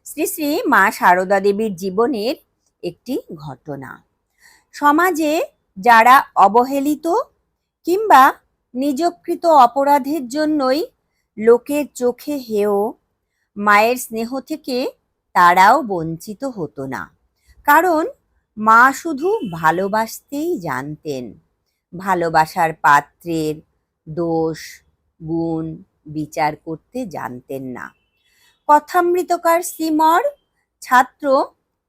শ্রী শ্রী মা সারদা দেবীর জীবনের একটি ঘটনা। সমাজে যারা অবহেলিত কিংবা নিজকৃত অপরাধের জন্যই লোকের চোখে হেয়, মায়ের স্নেহ থেকে তারাও বঞ্চিত হতো না। কারণ মা শুধু ভালোবাসতেই জানতেন, ভালোবাসার পাত্রের দোষ গুণ বিচার করতে জানতেন না। কথামৃতকার শ্রীমর ছাত্র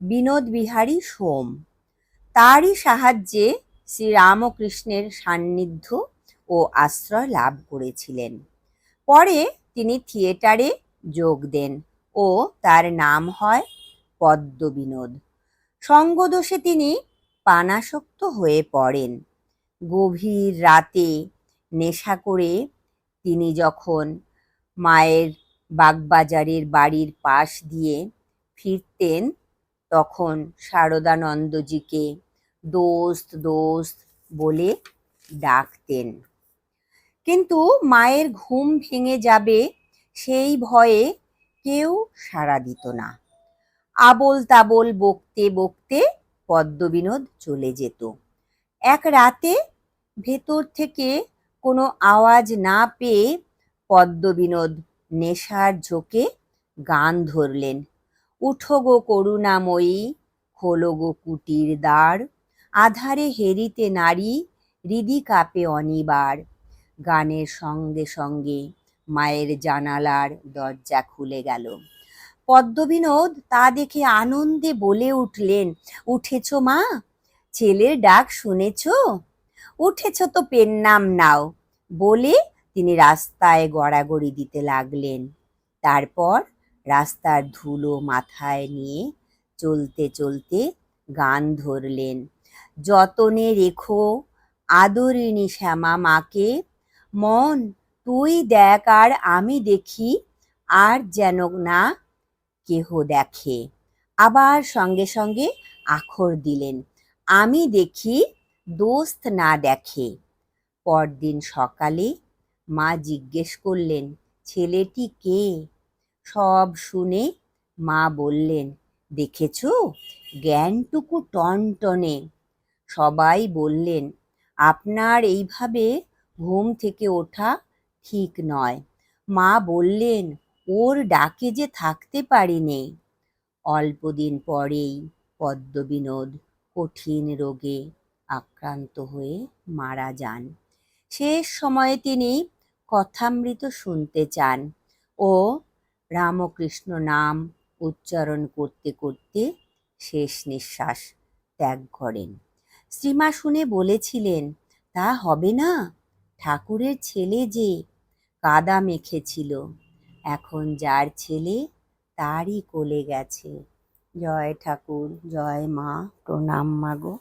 বিনোদ বিহারী সোম, তারই সাহায্যে শ্রীরামকৃষ্ণের সান্নিধ্য ও আশ্রয় লাভ করেছিলেন। পরে তিনি থিয়েটারে যোগ দেন ও তার নাম হয় পদ্মবিনোদ। সঙ্গদোষে তিনি পানাসক্ত হয়ে পড়েন। গভীর রাতে নেশা করে তিনি যখন মায়ের বাগবাজারের বাড়ির পাশ দিয়ে ফিরতেন, তখন শারদানন্দজিকে দোস্ত দোস্ত বলে ডাকতেন। কিন্তু মায়ের ঘুম ভেঙে যাবে সেই ভয়ে কেউ সাড়া দিত না। আবোল তাবোল বকতে বকতে পদ্মবিনোদ চলে যেত। এক রাতে ভেতর থেকে কোনো আওয়াজ না পেয়ে পদ্মবিনোদ নেশার ঝোঁকে গান ধরলেন। উঠো গো করুণাময়ী, খোলো গো কুটির দ্বার, আধারে হেরিতে নারী, হৃদি কাঁপে অনিবার। গানের সঙ্গে সঙ্গে মায়ের জানালার দরজা খুলে গেল। পদ্মবিনোদ তা দেখে আনন্দে বলে উঠলেন, উঠেছ মা? ছেলের ডাক শুনেছ? উঠেছ তো পেন নাম নাও, বলে তিনি রাস্তায় গড়াগড়ি দিতে লাগলেন। তারপর রাস্তার ধুলো মাথায় নিয়ে চলতে চলতে গান ধরলেন। যতনে রেখো আদরিণী শ্যামা মাকে, মন তুই দেখ আর আমি দেখি, আর যেন না কেহ দেখে। আবার সঙ্গে সঙ্গে আখর দিলেন, আমি দেখি দোস্ত না দেখে। পরদিন সকালে মা জিজ্ঞেস করলেন, ছেলেটি কে? সব শুনে মা বললেন, দেখেছ জ্ঞানটুকু টনটনে। সবাই বললেন, আপনার এইভাবে ঘুম থেকে ওঠা ঠিক নয়। মা বললেন, ওর ডাকে যে থাকতে পারিনি। অল্পদিন পরেই পদ্মবিনোদ কঠিন রোগে আক্রান্ত হয়ে মারা যান। শেষ সময়ে তিনি কথামৃত শুনতে চান ও রামকৃষ্ণ নাম উচ্চারণ করতে করতে শেষ নিঃশ্বাস ত্যাগ করেন। শ্রীমা শুনে বলেছিলেন, তা হবে না, ঠাকুরের ছেলে যে কাদা মেখেছিল, এখন যার ছেলে তারই কোলে গেছে। জয় ঠাকুর, জয় মা, প্রণাম মাগো।